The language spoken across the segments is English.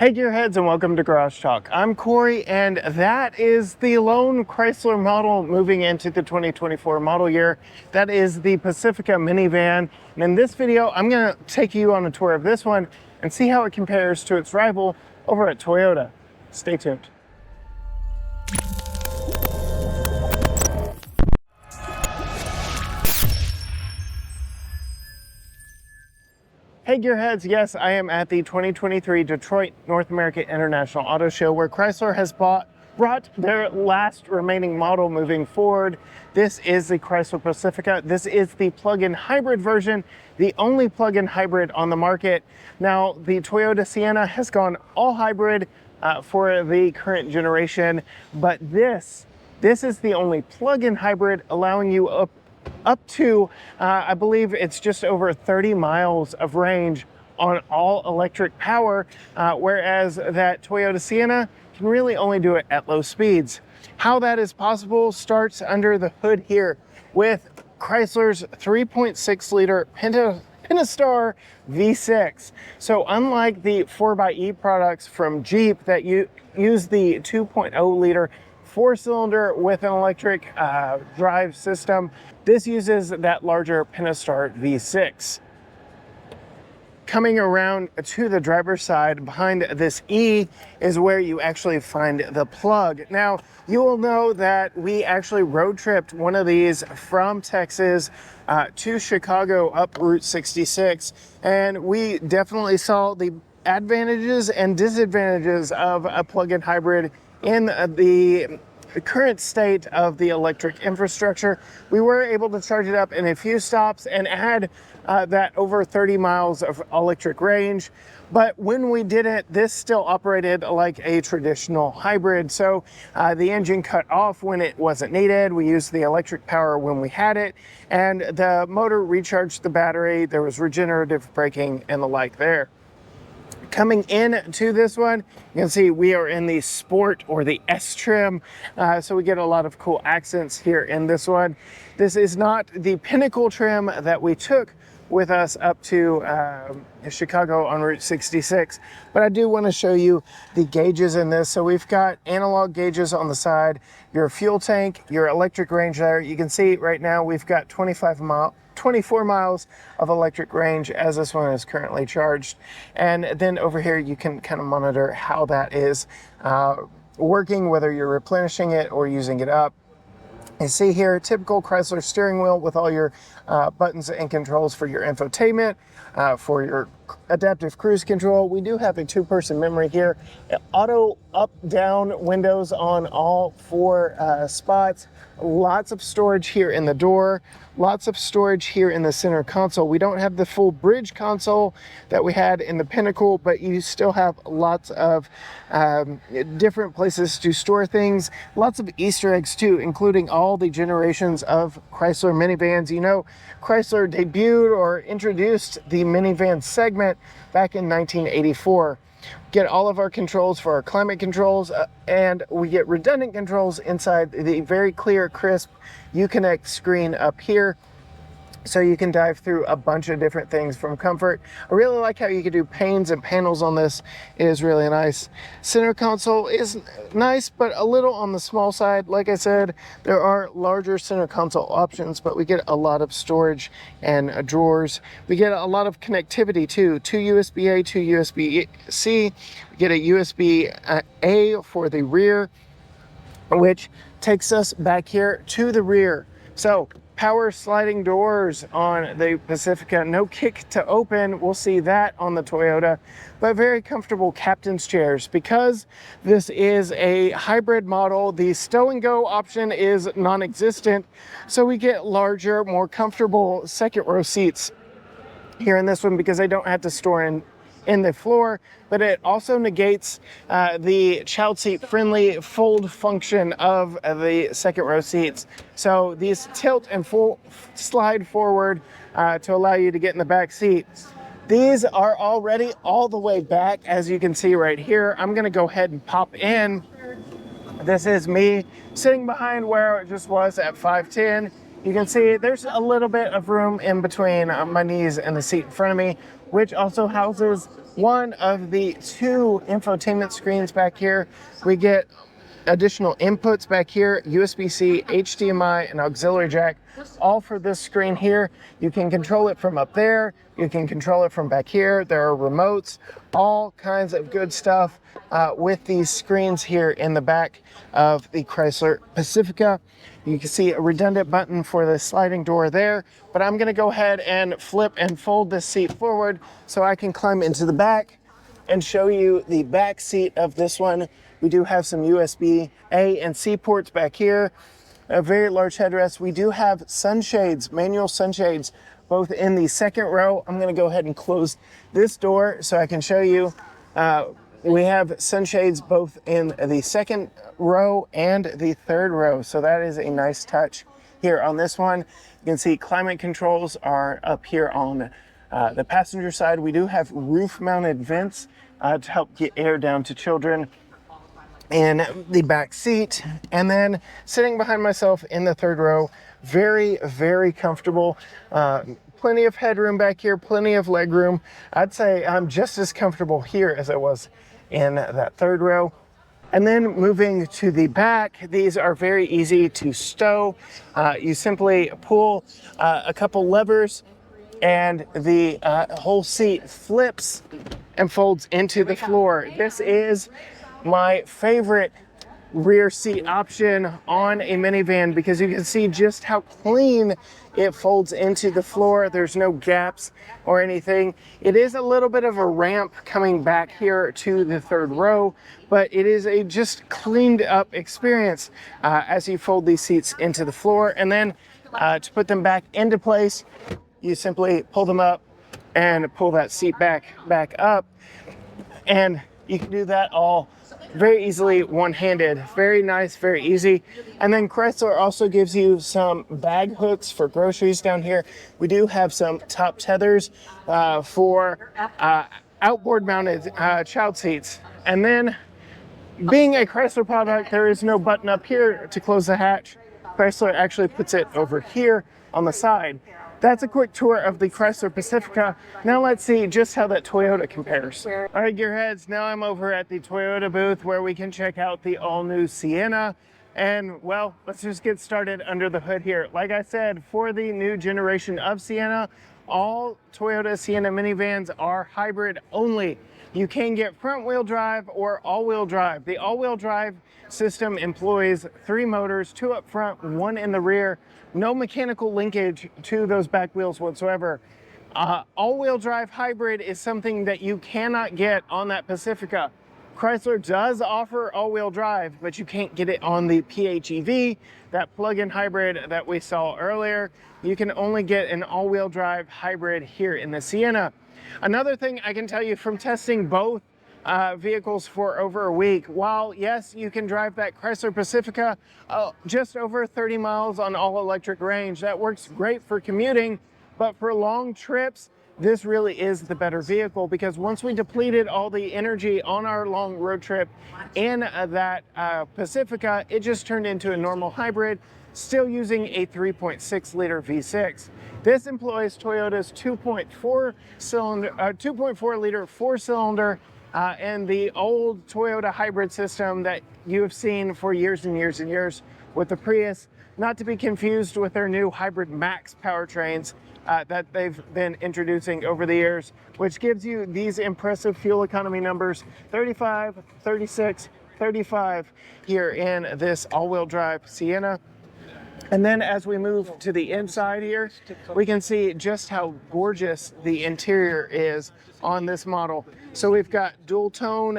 Hey gearheads, and welcome to Garage Talk. I'm Corey, and that is the lone Chrysler model moving into the 2024 model year. That is the Pacifica minivan. And in this video, I'm going to take you on a tour of this one and see how it compares to its rival over at Toyota. Stay tuned. Hey gearheads, yes, I am at the 2023 Detroit North American International Auto Show, where Chrysler has brought their last remaining model moving forward. This is the Chrysler Pacifica. This is the plug-in hybrid version, the only plug-in hybrid on the market. Now, the Toyota Sienna has gone all hybrid for the current generation, but this is the only plug-in hybrid, allowing you up to, I believe it's just over 30 miles of range on all electric power, whereas that Toyota Sienna can really only do it at low speeds. How that is possible starts under the hood here with Chrysler's 3.6 liter Pentastar V6. So unlike the 4xe products from Jeep that use the 2.0 liter four-cylinder with an electric drive system, this uses that larger Pentastar V6. Coming around to the driver's side behind this E is where you actually find the plug. Now, you will know that we actually road tripped one of these from Texas to Chicago up Route 66, and we definitely saw the advantages and disadvantages of a plug-in hybrid in the current state of the electric infrastructure. We were able to charge it up in a few stops and add that over 30 miles of electric range. But when we did it, this still operated like a traditional hybrid. So the engine cut off when it wasn't needed. We used the electric power when we had it, and the motor recharged the battery. There was regenerative braking and the like there. Coming in to this one, you can see we are in the Sport or the S trim, so we get a lot of cool accents here in this one. This is not the Pinnacle trim that we took with us up to Chicago on Route 66, but I do want to show you the gauges in this. So we've got analog gauges on the side, your fuel tank, your electric range there. You can see right now we've got 24 miles of electric range as this one is currently charged. And then over here you can kind of monitor how that is working, whether you're replenishing it or using it up. You see here, typical Chrysler steering wheel with all your buttons and controls for your infotainment, for your adaptive cruise control. We do have a two-person memory here. Auto up-down windows on all four spots. Lots of storage here in the door. Lots of storage here in the center console. We don't have the full bridge console that we had in the Pinnacle, but you still have lots of different places to store things. Lots of Easter eggs too, including all the generations of Chrysler minivans. You know, Chrysler debuted or introduced the minivan segment back in 1984. Get all of our controls for our climate controls, and we get redundant controls inside the very clear, crisp Uconnect screen up here. So you can dive through a bunch of different things from comfort. I really like how you can do panes and panels on this. It is really nice. Center console is nice, but a little on the small side. Like I said, there are larger center console options, but we get a lot of storage and drawers. We get a lot of connectivity too. 2 USB-A, 2 USB-C. We get a USB-A for the rear, which takes us back here to the rear. So power sliding doors on the Pacifica, no kick to open. We'll see that on the Toyota, but very comfortable captain's chairs. Because this is a hybrid model, the stow and go option is non-existent. So we get larger, more comfortable second row seats here in this one because I don't have to store in the floor, but it also negates the child seat friendly fold function of the second row seats. So these tilt and slide forward to allow you to get in the back seat. These are already all the way back, as you can see right here. I'm gonna go ahead and pop in. This is me sitting behind where it just was at 5'10". You can see there's a little bit of room in between my knees and the seat in front of me, which also houses one of the two infotainment screens back here. We get additional inputs back here, USB-C, HDMI, and auxiliary jack, all for this screen here. You can control it from up there. You can control it from back here. There are remotes, all kinds of good stuff with these screens here in the back of the Chrysler Pacifica. You can see a redundant button for the sliding door there, but I'm gonna go ahead and flip and fold this seat forward so I can climb into the back and show you the back seat of this one. We do have some USB A and C ports back here, a very large headrest. We do have sunshades, manual sunshades, both in the second row. I'm gonna go ahead and close this door so I can show you. We have sunshades both in the second row and the third row. So that is a nice touch here on this one. You can see climate controls are up here on the passenger side. We do have roof mounted vents to help get air down to children in the back seat. And then sitting behind myself in the third row, very, very comfortable. Plenty of headroom back here, plenty of leg room. I'd say I'm just as comfortable here as I was in that third row. And then moving to the back, these are very easy to stow. You simply pull a couple levers and the whole seat flips and folds into the floor. This is my favorite rear seat option on a minivan because you can see just how clean it folds into the floor. There's no gaps or anything. It is a little bit of a ramp coming back here to the third row, but it is a just cleaned up experience as you fold these seats into the floor. And then to put them back into place, you simply pull them up and pull that seat back up, and you can do that all very easily one-handed. Very nice, very easy. And then Chrysler also gives you some bag hooks for groceries down here. We do have some top tethers for outboard mounted child seats. And then being a Chrysler product, there is no button up here to close the hatch. Chrysler actually puts it over here on the side. That's a quick tour of the Chrysler Pacifica. Now let's see just how that Toyota compares. All right, gearheads, now I'm over at the Toyota booth where we can check out the all-new Sienna. And well, let's just get started under the hood here. Like I said, for the new generation of Sienna, all Toyota Sienna minivans are hybrid only. You can get front wheel drive or all-wheel drive. The all-wheel drive system employs 3 motors, 2 up front, 1 in the rear. No mechanical linkage to those back wheels whatsoever. All-wheel drive hybrid is something that you cannot get on that Pacifica. Chrysler does offer all-wheel drive, but you can't get it on the PHEV, that plug-in hybrid that we saw earlier. You can only get an all-wheel drive hybrid here in the Sienna. Another thing I can tell you from testing both vehicles for over a week, while yes, you can drive that Chrysler Pacifica just over 30 miles on all electric range. That works great for commuting, but for long trips, this really is the better vehicle, because once we depleted all the energy on our long road trip in that Pacifica, it just turned into a normal hybrid, still using a 3.6 liter V6. This employs Toyota's 2.4 liter 4-cylinder and the old Toyota hybrid system that you have seen for years and years and years with the Prius, not to be confused with their new Hybrid Max powertrains that they've been introducing over the years, which gives you these impressive fuel economy numbers: 35, 36, 35 here in this all-wheel drive Sienna. And then as we move to the inside here, we can see just how gorgeous the interior is on this model. So we've got dual tone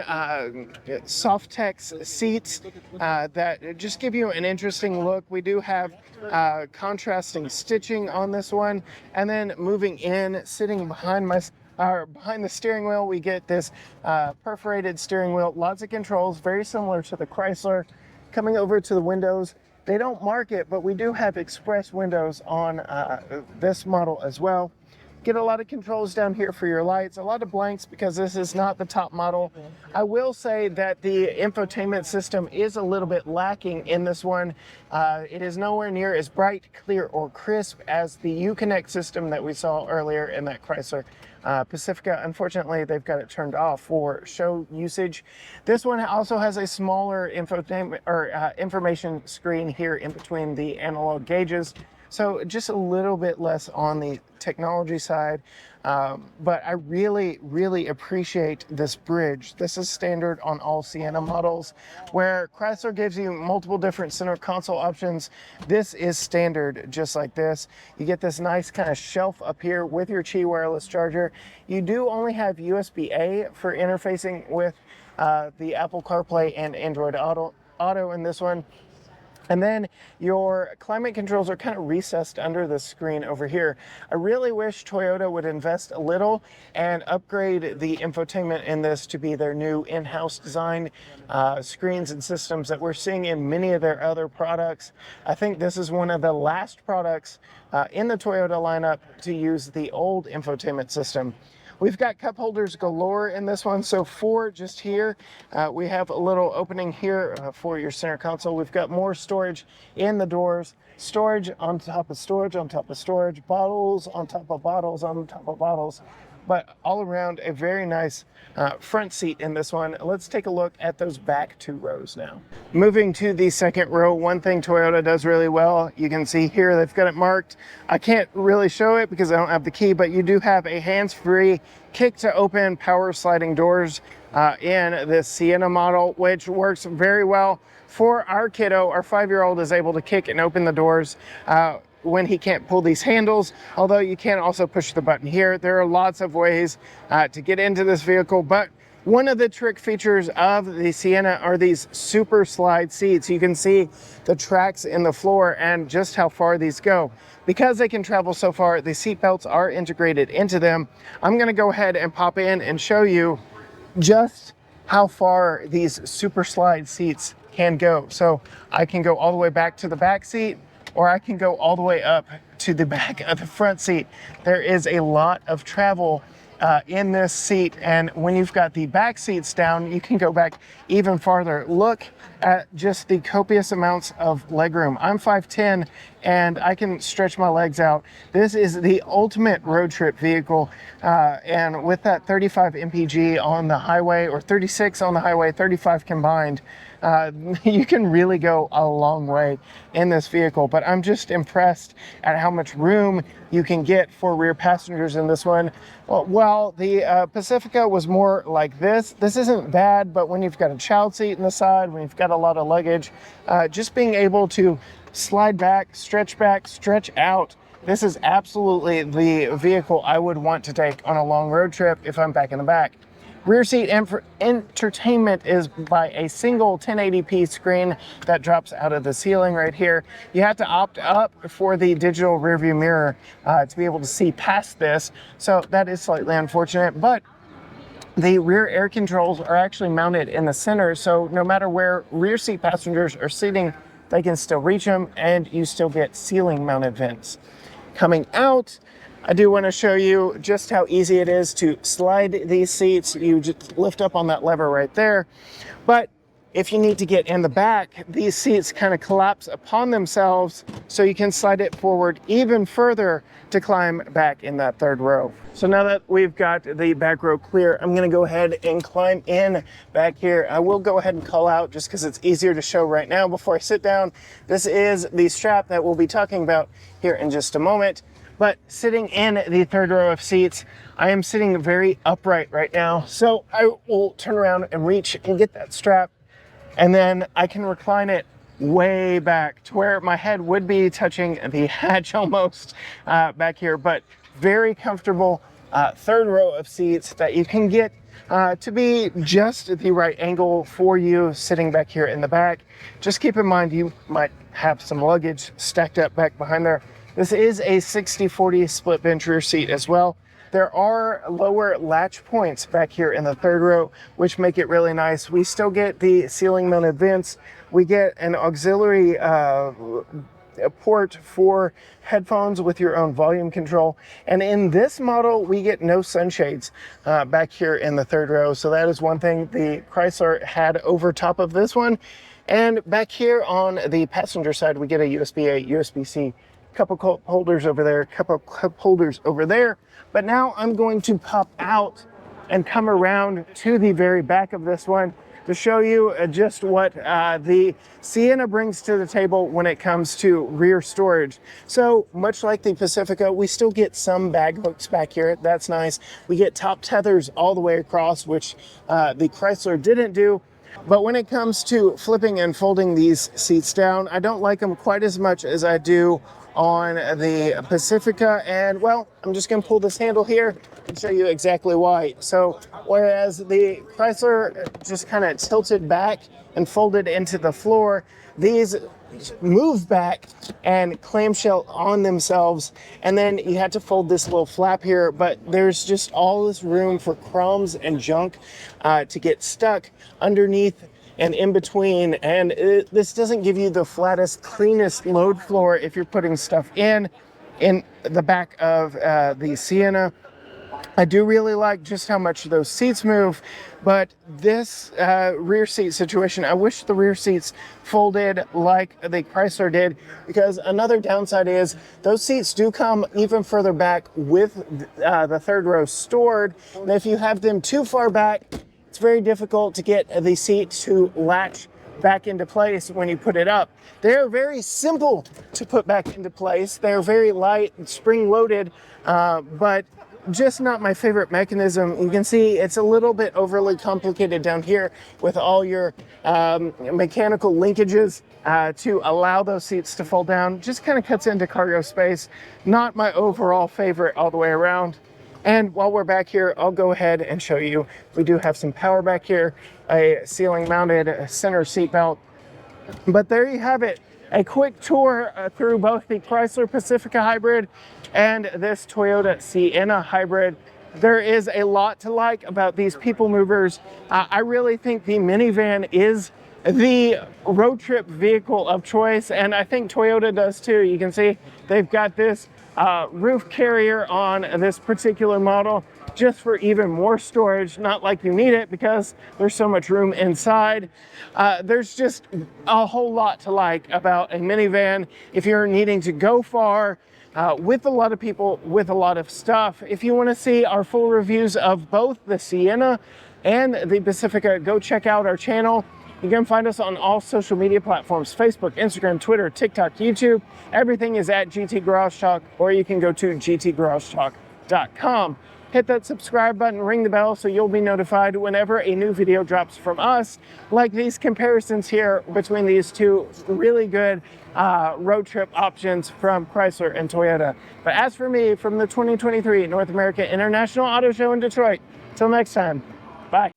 Softex seats that just give you an interesting look. We do have contrasting stitching on this one. And then moving in, sitting behind behind the steering wheel, we get this perforated steering wheel, lots of controls, very similar to the Chrysler. Coming over to the windows, they don't mark it, but we do have express windows on this model as well. Get a lot of controls down here for your lights, a lot of blanks because this is not the top model. I will say that the infotainment system is a little bit lacking in this one. It is nowhere near as bright, clear, or crisp as the Uconnect system that we saw earlier in that Chrysler Pacifica. Unfortunately, they've got it turned off for show usage. This one also has a smaller infotainment or information screen here in between the analog gauges. So just a little bit less on the technology side, but I really appreciate this bridge. This is standard on all Sienna models. Where Chrysler gives you multiple different center console options, this is standard just like this. You get this nice kind of shelf up here with your Qi wireless charger. You do only have USB-A for interfacing with the Apple CarPlay and Android Auto in this one. And then your climate controls are kind of recessed under the screen over here. I really wish Toyota would invest a little and upgrade the infotainment in this to be their new in-house design screens and systems that we're seeing in many of their other products. I think this is one of the last products in the Toyota lineup to use the old infotainment system. We've got cup holders galore in this one. So 4 just here. We have a little opening here for your center console. We've got more storage in the doors. Storage on top of storage on top of storage. Bottles on top of bottles on top of bottles. But all around a very nice front seat in this one. Let's take a look at those back 2 rows now. Moving to the second row, one thing Toyota does really well, you can see here they've got it marked. I can't really show it because I don't have the key, but you do have a hands-free kick to open power sliding doors in this Sienna model, which works very well for our kiddo. Our 5-year-old is able to kick and open the doors when he can't pull these handles, although you can also push the button here. There are lots of ways to get into this vehicle, but one of the trick features of the Sienna are these super slide seats. You can see the tracks in the floor and just how far these go. Because they can travel so far, the seat belts are integrated into them. I'm gonna go ahead and pop in and show you just how far these super slide seats can go. So I can go all the way back to the back seat, or I can go all the way up to the back of the front seat. There is a lot of travel in this seat, and when you've got the back seats down, you can go back even farther. Look at just the copious amounts of legroom. I'm 5'10", and I can stretch my legs out. This is the ultimate road trip vehicle, and with that 35 mpg on the highway, or 36 on the highway, 35 combined, you can really go a long way in this vehicle. But I'm just impressed at how much room you can get for rear passengers in this one. Well, the Pacifica was more like this. This isn't bad, but when you've got a child seat in the side, when you've got a lot of luggage, just being able to slide back, stretch out, this is absolutely the vehicle I would want to take on a long road trip if I'm back in the back. Rear seat entertainment is by a single 1080p screen that drops out of the ceiling right here. You have to opt up for the digital rearview mirror to be able to see past this, so that is slightly unfortunate. But the rear air controls are actually mounted in the center, so no matter where rear seat passengers are sitting, they can still reach them, and you still get ceiling mounted vents. Coming out, I do want to show you just how easy it is to slide these seats. You just lift up on that lever right there. But if you need to get in the back, these seats kind of collapse upon themselves, so you can slide it forward even further to climb back in that third row. So now that we've got the back row clear, I'm going to go ahead and climb in back here. I will go ahead and call out, just because it's easier to show right now before I sit down. This is the strap that we'll be talking about here in just a moment. But sitting in the third row of seats, I am sitting very upright right now. So I will turn around and reach and get that strap, and then I can recline it way back to where my head would be touching the hatch almost back here. But very comfortable third row of seats that you can get to be just the right angle for you sitting back here in the back. Just keep in mind you might have some luggage stacked up back behind there. This is a 60-40 split bench rear seat as well. There are lower latch points back here in the third row, which make it really nice. We still get the ceiling mounted vents. We get an auxiliary a port for headphones with your own volume control. And in this model, we get no sunshades back here in the third row. So that is one thing the Chrysler had over top of this one. And back here on the passenger side, we get a USB-A, USB-C, couple cup holders over there, couple cup holders over there. But now I'm going to pop out and come around to the very back of this one to show you just what the Sienna brings to the table when it comes to rear storage. So much like the Pacifica, we still get some bag hooks back here. That's nice. We get top tethers all the way across, which the Chrysler didn't do. But when it comes to flipping and folding these seats down, I don't like them quite as much as I do on the Pacifica. And well, I'm just going to pull this handle here and show you exactly why. So whereas the Chrysler just kind of tilted back and folded into the floor, these move back and clamshell on themselves, and then you had to fold this little flap here, but there's just all this room for crumbs and junk to get stuck underneath and in between, and this doesn't give you the flattest, cleanest load floor if you're putting stuff in the back of the Sienna. I do really like just how much those seats move, but this rear seat situation, I wish the rear seats folded like the Chrysler did, because another downside is those seats do come even further back with the third row stored. And if you have them too far back, it's very difficult to get the seat to latch back into place when you put it up. They're very simple to put back into place. They're very light and spring-loaded, but just not my favorite mechanism. You can see it's a little bit overly complicated down here with all your mechanical linkages to allow those seats to fold down. Just kind of cuts into cargo space. Not my overall favorite all the way around. And while we're back here, I'll go ahead and show you. We do have some power back here, a ceiling mounted center seat belt. But there you have it. A quick tour through both the Chrysler Pacifica hybrid and this Toyota Sienna hybrid. There is a lot to like about these people movers. I really think the minivan is the road trip vehicle of choice, and I think Toyota does too. You can see they've got this roof carrier on this particular model just for even more storage, not like you need it because there's so much room inside. There's just a whole lot to like about a minivan if you're needing to go far with a lot of people, with a lot of stuff. If you want to see our full reviews of both the Sienna and the Pacifica, go check out our channel. You can find us on all social media platforms: Facebook, Instagram, Twitter, TikTok, YouTube. Everything is at GT Garage Talk, or you can go to gtgaragetalk.com. Hit that subscribe button, ring the bell so you'll be notified whenever a new video drops from us, like these comparisons here between these two really good road trip options from Chrysler and Toyota. But as for me, from the 2023 North American International Auto Show in Detroit, till next time, bye.